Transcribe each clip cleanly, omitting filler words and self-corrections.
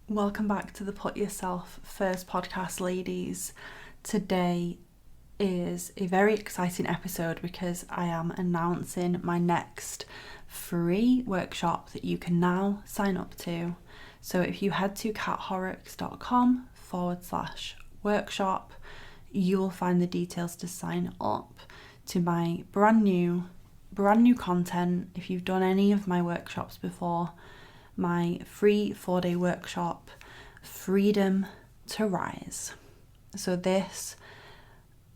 Welcome back to the Put Yourself First podcast, ladies. Today is a very exciting episode because I am announcing my next free workshop that you can now sign up to. So if you head to cathorrocks.com/workshop, you will find the details to sign up to my brand new content. If you've done any of my workshops before, my free 4-day workshop, Freedom to Rise. So this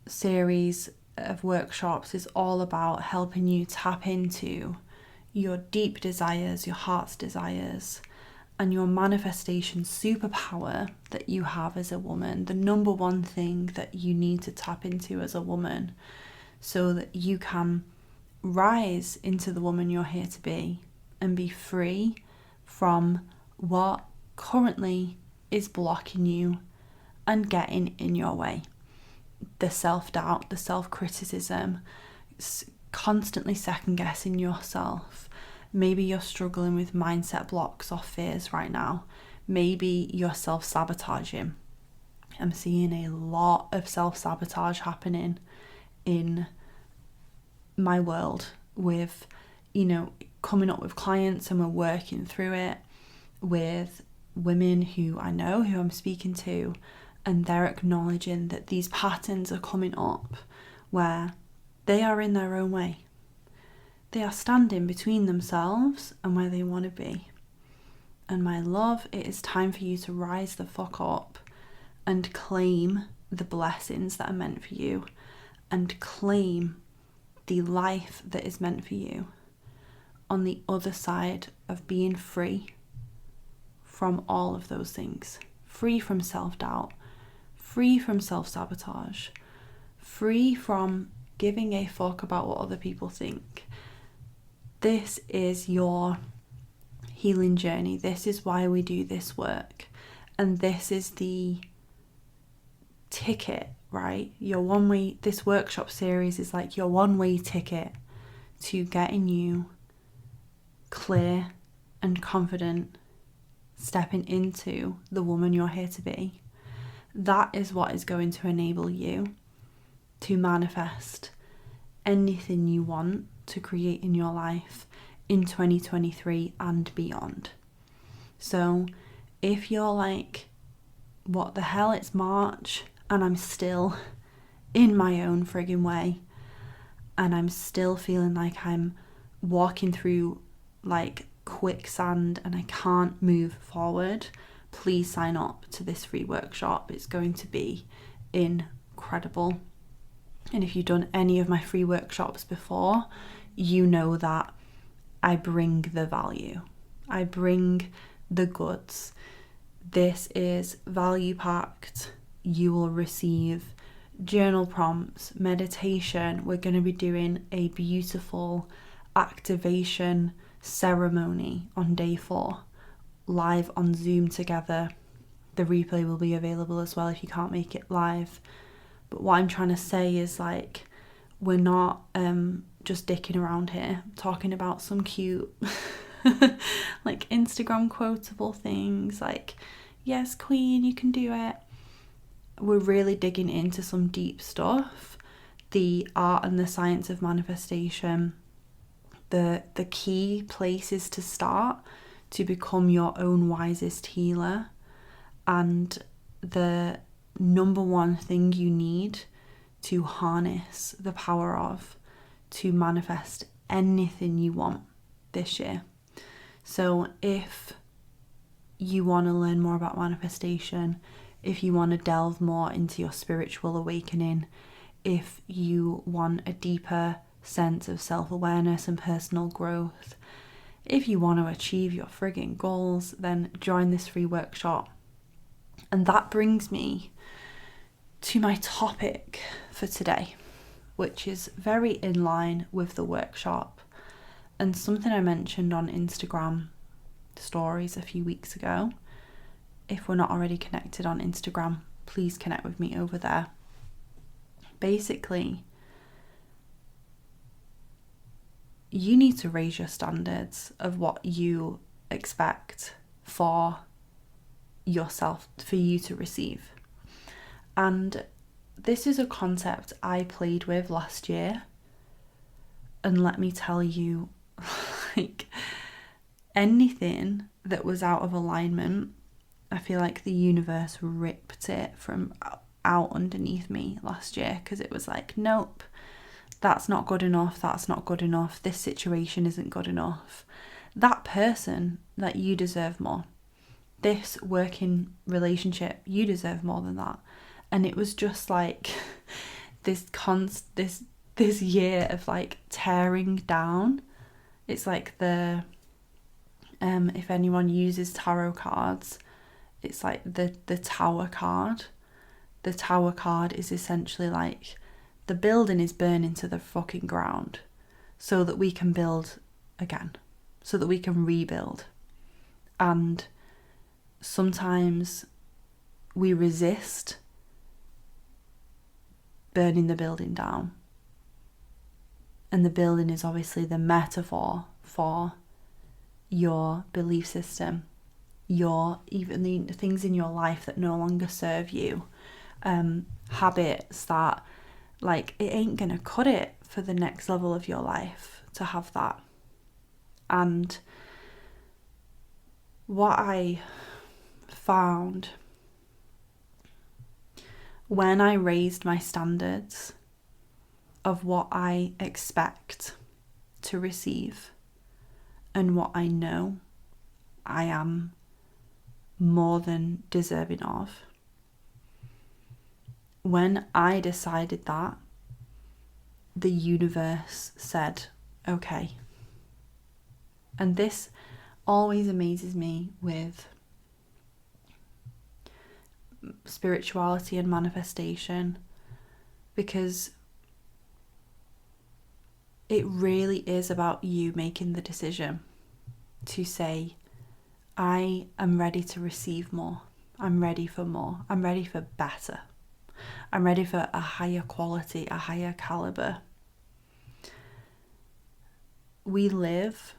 series of workshops is all about helping you tap into your deep desires, your heart's desires, and your manifestation superpower that you have as a woman, the number one thing that you need to tap into as a woman so that you can rise into the woman you're here to be and be free from what currently is blocking you and getting in your way. The self-doubt, the self-criticism, constantly second-guessing yourself. Maybe you're struggling with mindset blocks or fears right now. Maybe you're self-sabotaging. I'm seeing a lot of self-sabotage happening in my world with, coming up with clients, and we're working through it with women who I know, who I'm speaking to, and they're acknowledging that these patterns are coming up where they are in their own way. They are standing between themselves and where they want to be. And my love, it is time for you to rise the fuck up and claim the blessings that are meant for you and claim the life that is meant for you on the other side of being free from all of those things. Free from self-doubt, free from self-sabotage, free from giving a fuck about what other people think. This is your healing journey. This is why we do this work. And this is the ticket, right? This workshop series is like your one-way ticket to getting you clear and confident, stepping into the woman you're here to be. That is what is going to enable you to manifest anything you want to create in your life in 2023 and beyond. So if you're like, what the hell, it's March and I'm still in my own friggin' way and I'm still feeling like I'm walking through like quicksand and I can't move forward, please sign up to this free workshop. It's going to be incredible. And if you've done any of my free workshops before, you know that I bring the value. I bring the goods. This is value packed. You will receive journal prompts, meditation. We're going to be doing a beautiful activation ceremony on day 4, live on Zoom together. The replay will be available as well if you can't make it live. But what I'm trying to say is, like, we're not just dicking around here talking about some cute like Instagram quotable things like, yes queen, you can do it. We're really digging into some deep stuff, the art and the science of manifestation. The key places to start to become your own wisest healer, and the number one thing you need to harness the power of to manifest anything you want this year. So if you want to learn more about manifestation, if you want to delve more into your spiritual awakening, if you want a deeper sense of self-awareness and personal growth, if you want to achieve your frigging goals, then join this free workshop. And that brings me to my topic for today, which is very in line with the workshop and something I mentioned on Instagram stories a few weeks ago. If we're not already connected on Instagram, please connect with me over there. Basically, you need to raise your standards of what you expect for yourself, for you to receive. And this is a concept I played with last year. And let me tell you, like, anything that was out of alignment, I feel like the universe ripped it from out underneath me last year, because it was like, nope, that's not good enough, that's not good enough, this situation isn't good enough. That person, that you deserve more. This working relationship, you deserve more than that. And it was just like this year of like tearing down. It's like the if anyone uses tarot cards, it's like the Tower card. The Tower card is essentially like the building is burning to the fucking ground so that we can build again, so that we can rebuild. And sometimes we resist burning the building down. And the building is obviously the metaphor for your belief system, even the things in your life that no longer serve you, habits that, like, it ain't gonna cut it for the next level of your life to have that. And what I found when I raised my standards of what I expect to receive and what I know I am more than deserving of, when I decided that, the universe said, okay. And this always amazes me with spirituality and manifestation, because it really is about you making the decision to say, I am ready to receive more. I'm ready for more. I'm ready for better. I'm ready for a higher quality, a higher caliber. We live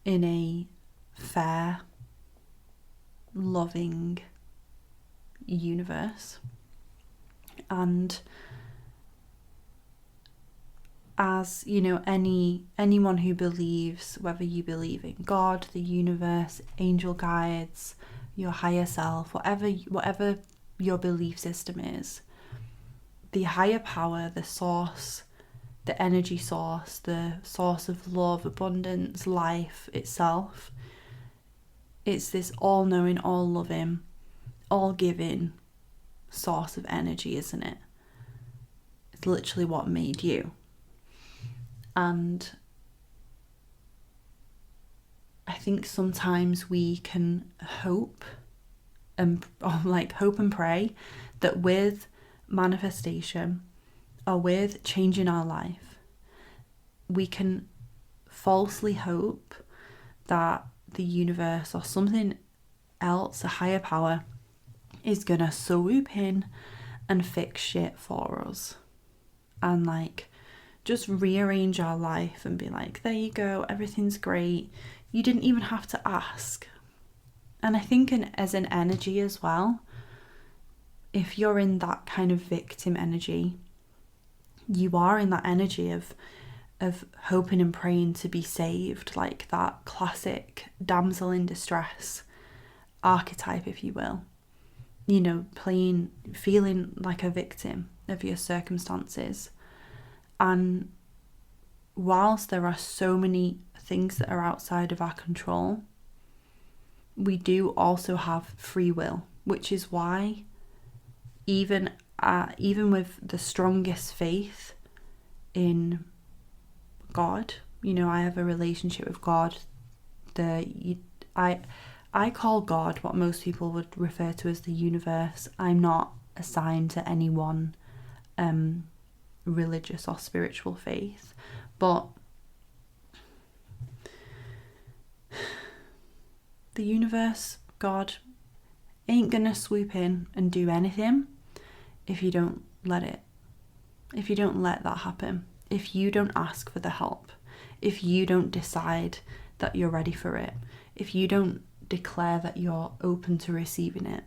in a fair, loving universe. And as you know, anyone who believes, whether you believe in God, the universe, angel guides, your higher self, whatever your belief system is, the higher power, the source, the energy source, the source of love, abundance, life itself, it's this all-knowing, all-loving, all-giving source of energy, isn't it? It's literally what made you. And I think sometimes we can hope and pray that with manifestation or with changing our life, we can falsely hope that the universe or something else, a higher power, is gonna swoop in and fix shit for us and like just rearrange our life and be like, there you go, everything's great. You didn't even have to ask. And I think as an energy as well, if you're in that kind of victim energy, you are in that energy of hoping and praying to be saved, like that classic damsel in distress archetype, if you will. You know, feeling like a victim of your circumstances. And whilst there are so many things that are outside of our control, we do also have free will, which is why even with the strongest faith in God, you know, I have a relationship with God. I call God what most people would refer to as the universe. I'm not assigned to any one religious or spiritual faith, but the universe, God, ain't gonna swoop in and do anything if you don't let it. If you don't let that happen. If you don't ask for the help. If you don't decide that you're ready for it. If you don't declare that you're open to receiving it.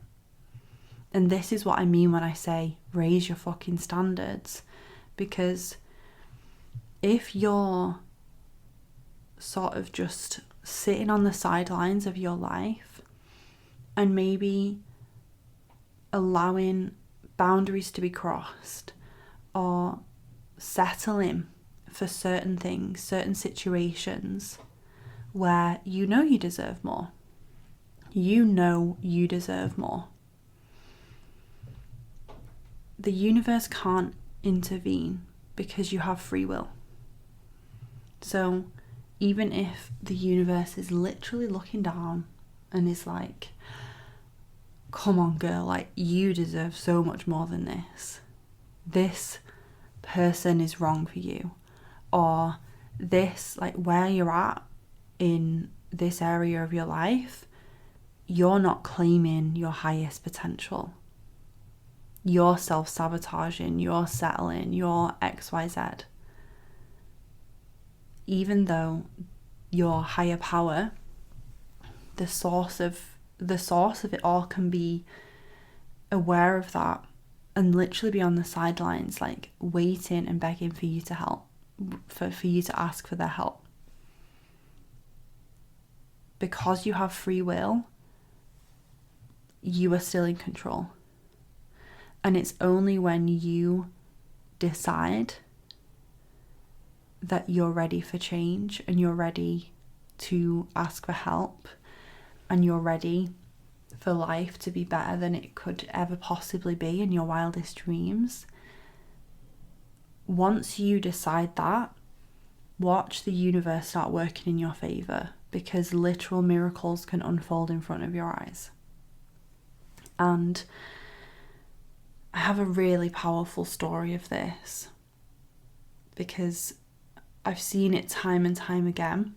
And this is what I mean when I say raise your fucking standards. Because if you're sort of just sitting on the sidelines of your life and maybe allowing boundaries to be crossed or settling for certain things, certain situations where you know you deserve more. You know you deserve more. The universe can't intervene because you have free will. So even if the universe is literally looking down and is like, come on girl, like you deserve so much more than this. This person is wrong for you. Or this, like where you're at in this area of your life, you're not claiming your highest potential. You're self-sabotaging, you're settling, you're XYZ. Even though your higher power, the source of it all, can be aware of that and literally be on the sidelines, like waiting and begging for you to help, for you to ask for their help. Because you have free will, you are still in control. And it's only when you decide that you're ready for change and you're ready to ask for help and you're ready for life to be better than it could ever possibly be in your wildest dreams. Once you decide that, watch the universe start working in your favour, because literal miracles can unfold in front of your eyes. And I have a really powerful story of this because I've seen it time and time again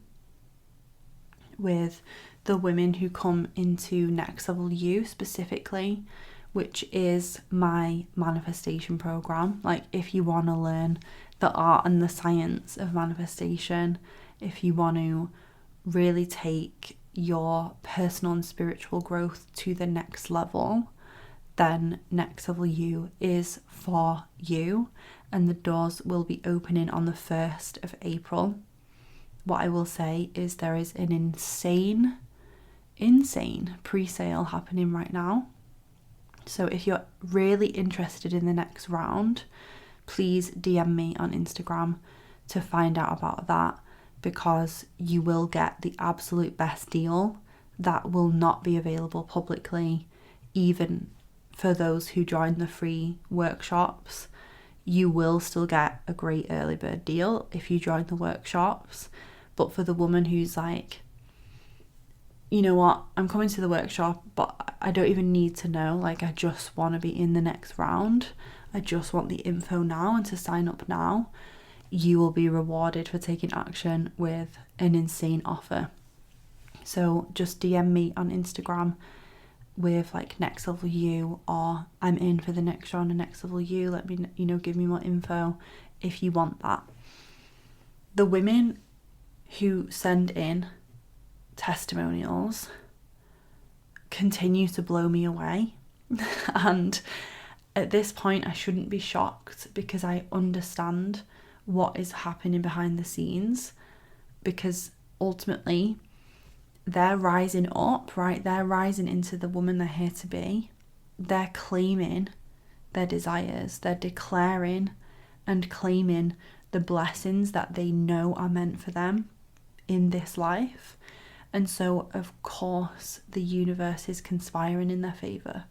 with the women who come into Next Level You specifically, which is my manifestation program. Like if you want to learn the art and the science of manifestation, if you want to really take your personal and spiritual growth to the next level, then Next Level You is for you, and the doors will be opening on the 1st of April. What I will say is there is an insane pre-sale happening right now. So if you're really interested in the next round, please DM me on Instagram to find out about that, because you will get the absolute best deal that will not be available publicly, even for those who join the free workshops. You will still get a great early bird deal if you join the workshops. But for the woman who's like, you know what, I'm coming to the workshop, but I don't even need to know, like I just want to be in the next round, I just want the info now and to sign up now, you will be rewarded for taking action with an insane offer. So just DM me on Instagram with like Next Level You, or I'm in for the next round of Next Level You, let me, give me more info if you want that. The women who send in testimonials continue to blow me away. And at this point, I shouldn't be shocked, because I understand what is happening behind the scenes, because ultimately they're rising up, right? They're rising into the woman they're here to be. They're claiming their desires. They're declaring and claiming the blessings that they know are meant for them in this life. And so, of course, the universe is conspiring in their favour.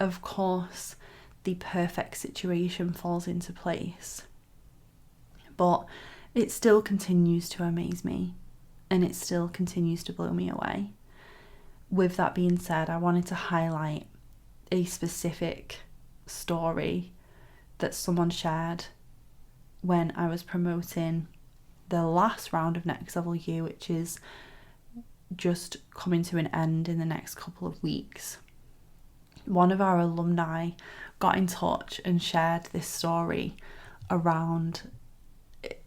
Of course, the perfect situation falls into place. But it still continues to amaze me, and it still continues to blow me away. With that being said, I wanted to highlight a specific story that someone shared when I was promoting the last round of Next Level You, which is just coming to an end in the next couple of weeks. One of our alumni got in touch and shared this story around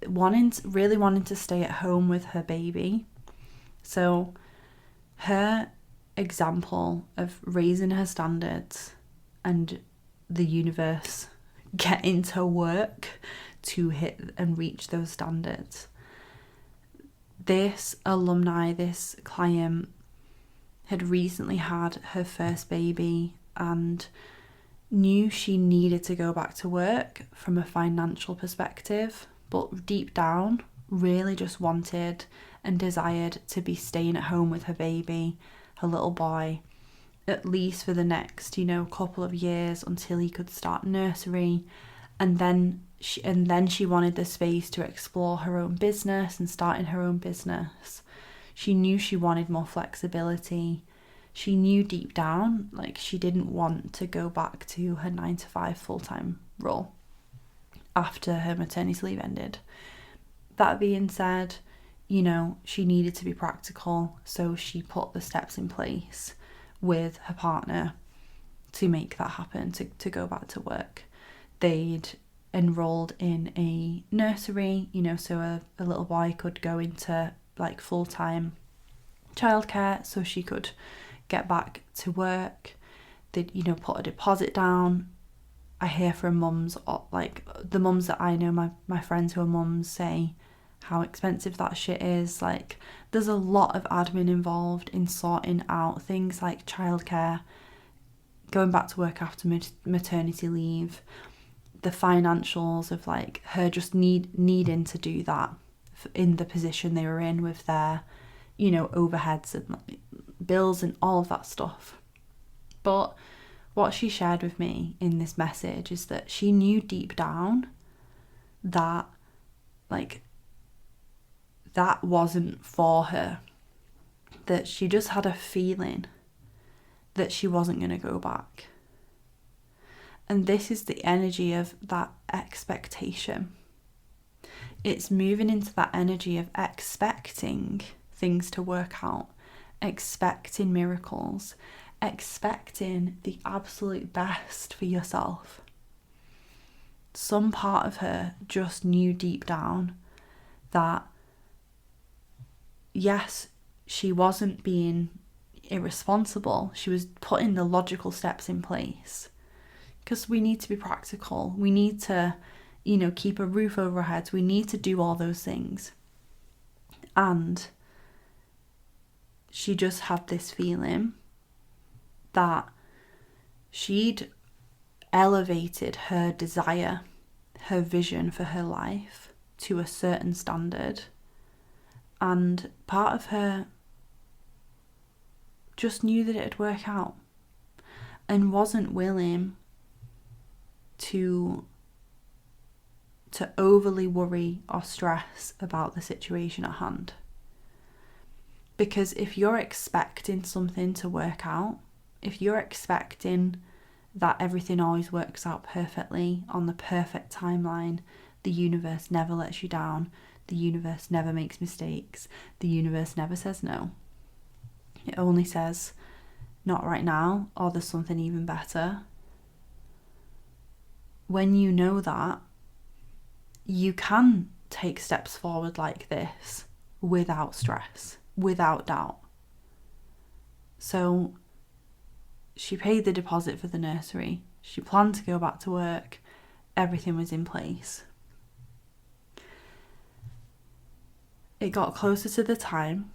really wanting to stay at home with her baby. So her example of raising her standards and the universe getting to work to hit and reach those standards. This alumni, this client, had recently had her first baby and knew she needed to go back to work from a financial perspective, but deep down really just wanted and desired to be staying at home with her baby, her little boy, at least for the next, couple of years until he could start nursery. And then she wanted the space to explore her own business and starting her own business. She knew she wanted more flexibility. She knew deep down, like, she didn't want to go back to her 9-to-5 full-time role after her maternity leave ended. That being said, she needed to be practical, so she put the steps in place with her partner to make that happen, to go back to work. They'd enrolled in a nursery, so a little boy could go into like full-time childcare so she could get back to work. They'd, put a deposit down. I hear from mums, like the mums that I know, my friends who are mums, say how expensive that shit is. Like, there's a lot of admin involved in sorting out things like childcare, going back to work after maternity leave, the financials of like her just needing to do that in the position they were in with their, overheads and like, bills and all of that stuff. But what she shared with me in this message is that she knew deep down that like that wasn't for her, that she just had a feeling that she wasn't going to go back. And this is the energy of that expectation. It's moving into that energy of expecting things to work out, expecting miracles, expecting the absolute best for yourself. Some part of her just knew deep down that, yes, she wasn't being irresponsible. She was putting the logical steps in place. Because we need to be practical. We need to, keep a roof over our heads. We need to do all those things. And she just had this feeling that she'd elevated her desire, her vision for her life to a certain standard. And part of her just knew that it'd work out and wasn't willing to overly worry or stress about the situation at hand. Because if you're expecting something to work out, if you're expecting that everything always works out perfectly on the perfect timeline, the universe never lets you down, the universe never makes mistakes, the universe never says no. It only says, not right now, or there's something even better. When you know that, you can take steps forward like this without stress, without doubt. So she paid the deposit for the nursery. She planned to go back to work. Everything was in place. It got closer to the time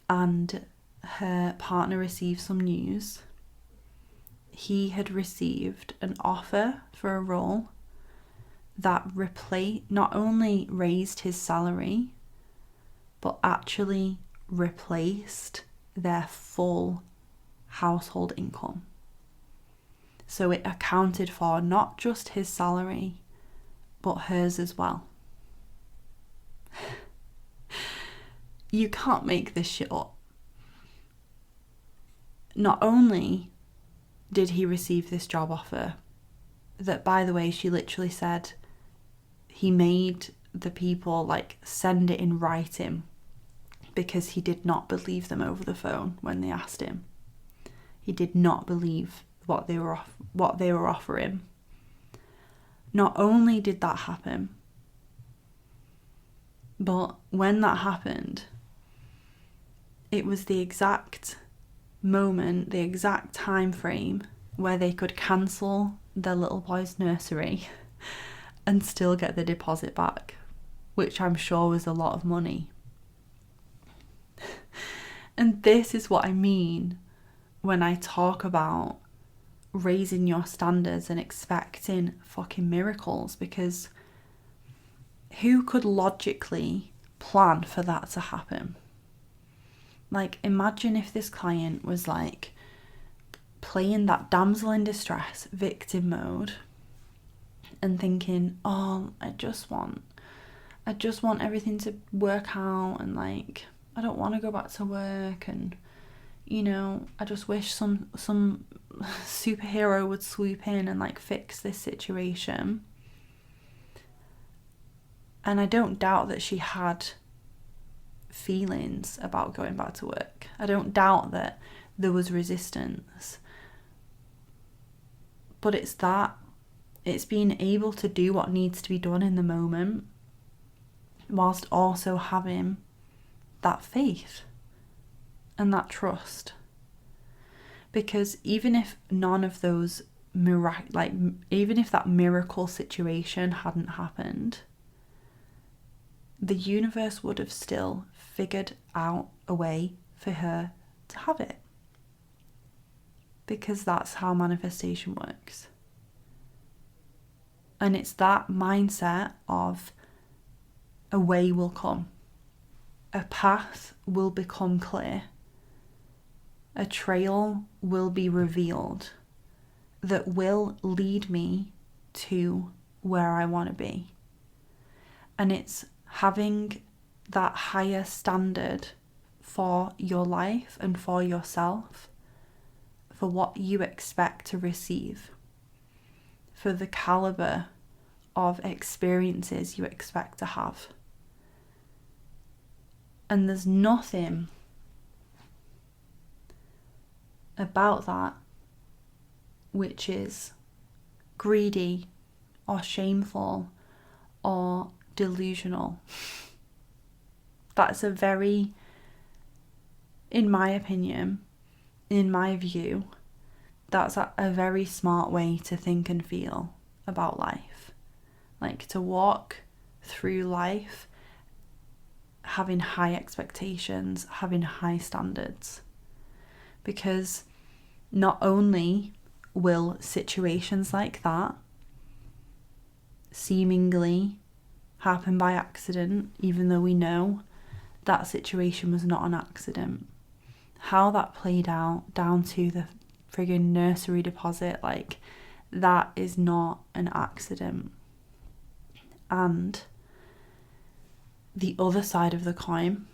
and her partner received some news. He had received an offer for a role that not only raised his salary, but actually replaced their full household income. So it accounted for not just his salary, but hers as well. You can't make this shit up. Not only did he receive this job offer, that, by the way, she literally said he made the people send it in writing because he did not believe them over the phone when they asked him. He did not believe what they were offering. Not only did that happen, but when that happened, it was the exact moment, the exact time frame where they could cancel their little boy's nursery and still get the deposit back, which I'm sure was a lot of money. And this is what I mean when I talk about raising your standards and expecting fucking miracles, because who could logically plan for that to happen? Like, imagine if this client was like playing that damsel in distress victim mode and thinking, oh, I just want everything to work out, and like, I don't want to go back to work, and you know, I just wish some superhero would swoop in and like fix this situation. And I don't doubt that she had feelings about going back to work. I don't doubt that there was resistance. But it's being able to do what needs to be done in the moment, whilst also having that faith and that trust. Because even if none of those even if that miracle situation hadn't happened, the universe would have still figured out a way for her to have it. Because that's how manifestation works. And it's that mindset of a way will come. A path will become clear. A trail will be revealed that will lead me to where I want to be. And it's having that higher standard for your life and for yourself, for what you expect to receive, for the caliber of experiences you expect to have. And there's nothing about that which is greedy or shameful or delusional. That's a very, in my opinion, in my view, that's a very smart way to think and feel about life. Like, to walk through life having high expectations, having high standards. Because not only will situations like that seemingly happen by accident, even though we know that situation was not an accident, how that played out down to the friggin' nursery deposit, like, that is not an accident. And the other side of the coin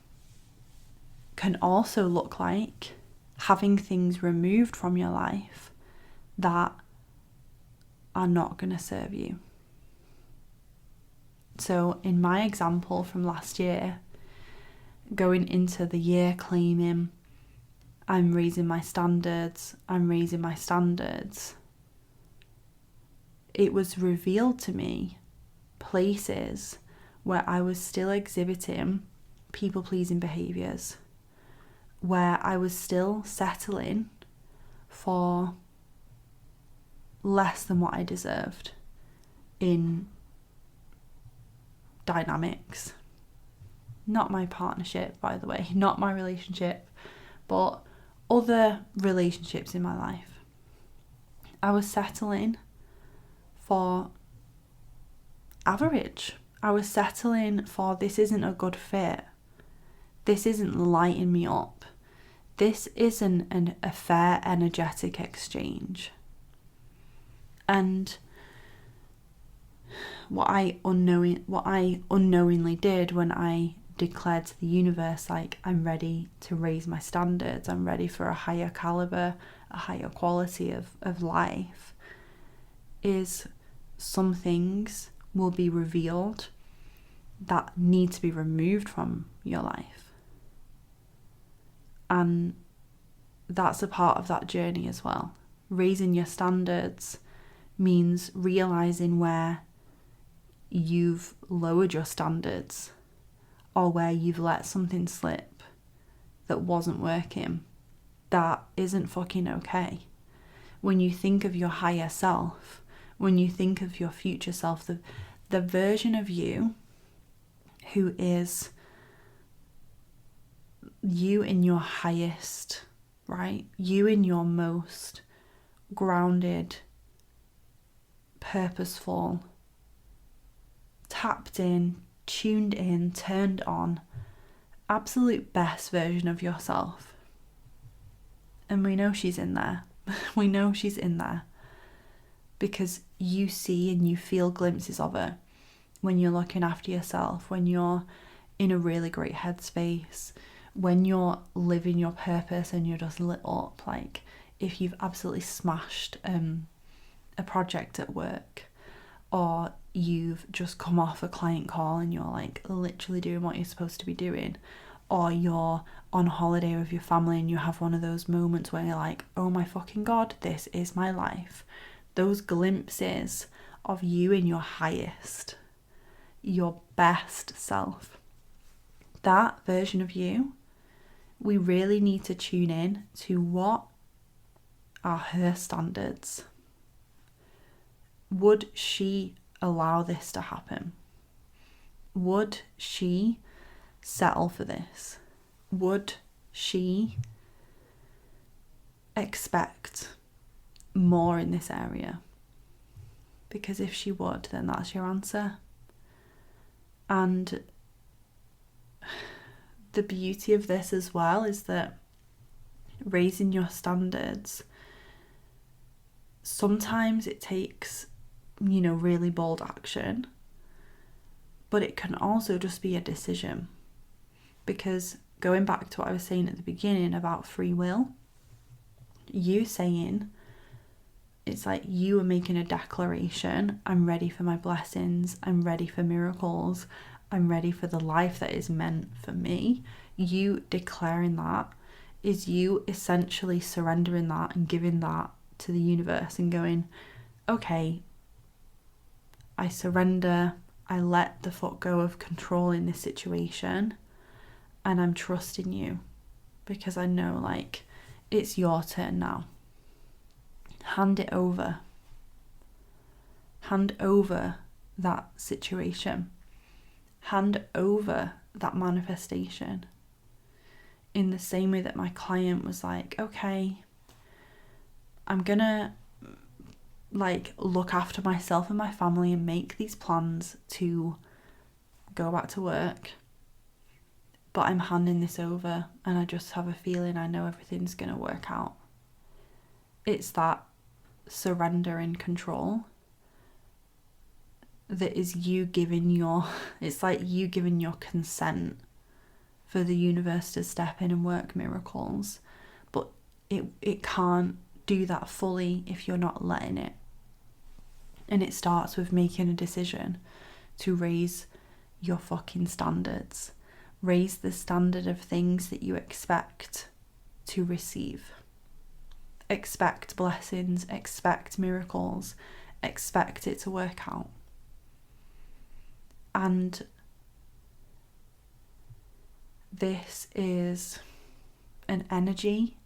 can also look like having things removed from your life that are not going to serve you. So in my example from last year, going into the year claiming I'm raising my standards, it was revealed to me places where I was still exhibiting people-pleasing behaviours, where I was still settling for less than what I deserved in dynamics. Not my partnership, by the way, not my relationship, but other relationships in my life. I was settling for average. I was settling for, this isn't a good fit. This isn't lighting me up. This isn't a fair energetic exchange. And what I unknowingly did when I declared to the universe, like, I'm ready to raise my standards, I'm ready for a higher caliber, a higher quality of life, is some things will be revealed that need to be removed from your life. And that's a part of that journey as well. Raising your standards means realizing where you've lowered your standards or where you've let something slip that wasn't working. that isn't fucking okay. When you think of your higher self, when you think of your future self, the version of you who is you in your highest, right? You in your most grounded, purposeful, tapped in, tuned in, turned on, absolute best version of yourself. And we know she's in there. We know she's in there because you see and you feel glimpses of her when you're looking after yourself, when you're in a really great headspace, when you're living your purpose and you're just lit up. Like if you've absolutely smashed a project at work, or you've just come off a client call and you're like literally doing what you're supposed to be doing, or you're on holiday with your family and you have one of those moments where you're like, oh my fucking God, this is my life. Those glimpses of you in your highest, your best self, that version of you, we really need to tune in to what are her standards. Would she allow this to happen? Would she settle for this? Would she expect more in this area? Because if she would, then that's your answer. And the beauty of this as well is that raising your standards, sometimes it takes, really bold action, but it can also just be a decision. Because going back to what I was saying at the beginning about free will, you saying, it's like you are making a declaration, I'm ready for my blessings, I'm ready for miracles, I'm ready for the life that is meant for me. You declaring that is you essentially surrendering that and giving that to the universe and going, okay, I surrender, I let the fuck go of control in this situation, and I'm trusting you because I know like it's your turn now. Hand it over. Hand over that situation. Hand over that manifestation. In the same way that my client was like, okay, I'm gonna look after myself and my family and make these plans to go back to work, but I'm handing this over and I just have a feeling I know everything's gonna work out. It's that surrender and control that is you giving it's like you giving your consent for the universe to step in and work miracles, but it can't do that fully if you're not letting it. And it starts with making a decision to raise your fucking standards. Raise the standard of things that you expect to receive. Expect blessings, expect miracles, expect it to work out. And this is an energy,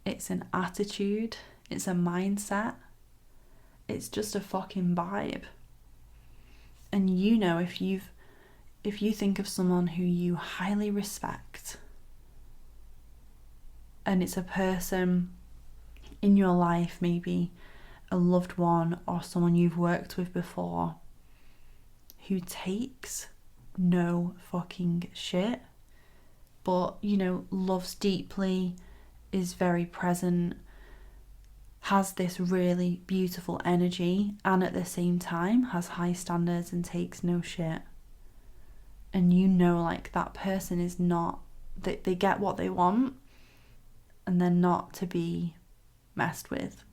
it's an attitude, it's a mindset, it's just a fucking vibe. And if you think of someone who you highly respect, and it's a person in your life, maybe a loved one or someone you've worked with before, who takes no fucking shit, but loves deeply, is very present, has this really beautiful energy, and at the same time has high standards and takes no shit. And that person is not, they get what they want and they're not to be messed with.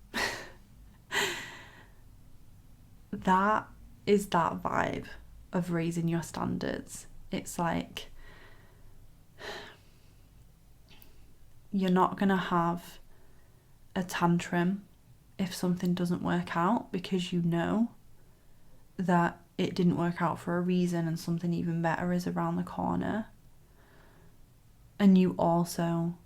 That is that vibe of raising your standards. It's like you're not gonna have a tantrum if something doesn't work out, because you know that it didn't work out for a reason and something even better is around the corner. And you also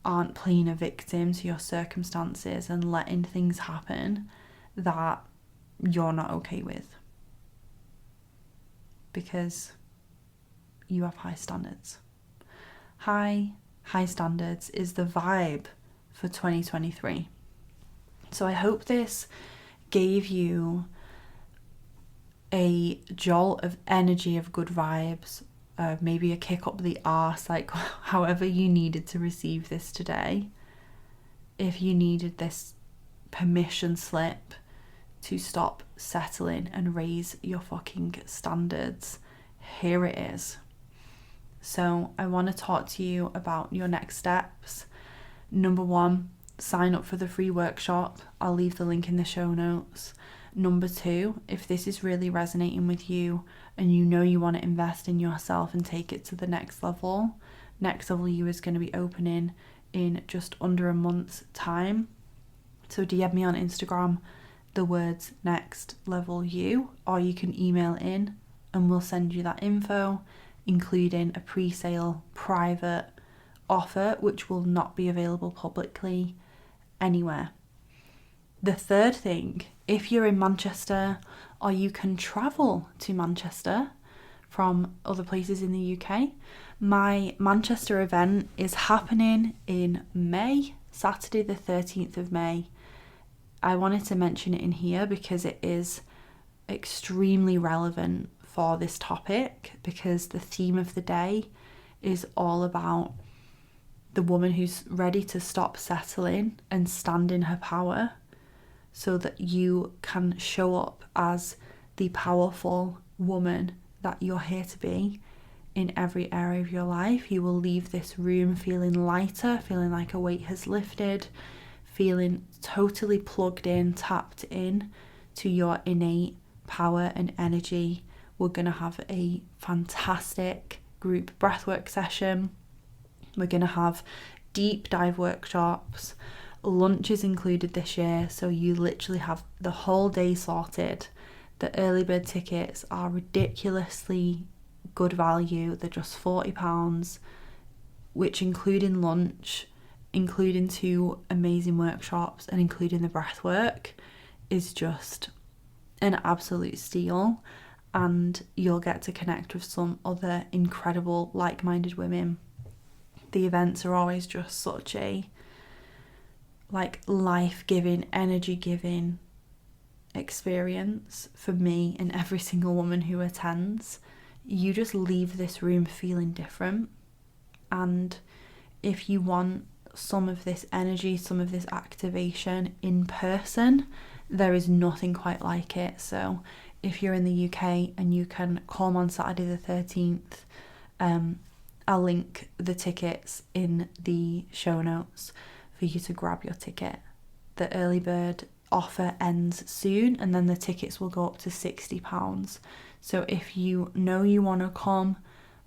aren't playing a victim to your circumstances and letting things happen that you're not okay with, because you have high standards. High standards is the vibe for 2023. So I hope this gave you a jolt of energy, of good vibes, maybe a kick up the arse, like however you needed to receive this today. If you needed this permission slip to stop settling and raise your fucking standards, here it is. So I want to talk to you about your next steps. Number 1, sign up for the free workshop. I'll leave the link in the show notes. Number 2, if this is really resonating with you and you know you want to invest in yourself and take it to the next level you is going to be opening in just under a month's time. So DM me on Instagram the words next level you, or you can email in and we'll send you that info, including a pre-sale private offer which will not be available publicly anywhere. The third thing, if you're in Manchester or you can travel to Manchester from other places in the UK, my Manchester event is happening in May, Saturday the 13th of May. I wanted to mention it in here because it is extremely relevant for this topic, because the theme of the day is all about the woman who's ready to stop settling and stand in her power, so that you can show up as the powerful woman that you're here to be in every area of your life. You will leave this room feeling lighter, feeling like a weight has lifted, feeling totally plugged in, tapped in to your innate power and energy. We're going to have a fantastic group breathwork session. We're going to have deep dive workshops. Lunch is included this year, so you literally have the whole day sorted. The early bird tickets are ridiculously good value. They're just £40, which including lunch, including 2 amazing workshops and including the breathwork, is just an absolute steal. And you'll get to connect with some other incredible like-minded women. The events are always just such a life-giving, energy-giving experience for me and every single woman who attends. You just leave this room feeling different. And if you want some of this energy, some of this activation in person, there is nothing quite like it. So if you're in the UK and you can come on Saturday the 13th, I'll link the tickets in the show notes for you to grab your ticket. The early bird offer ends soon, and then the tickets will go up to £60. So if you know you want to come,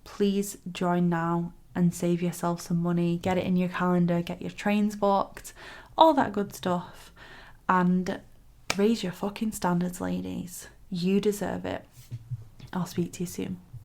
please join now and save yourself some money. Get it in your calendar, get your trains booked, all that good stuff, and raise your fucking standards, ladies. You deserve it. I'll speak to you soon.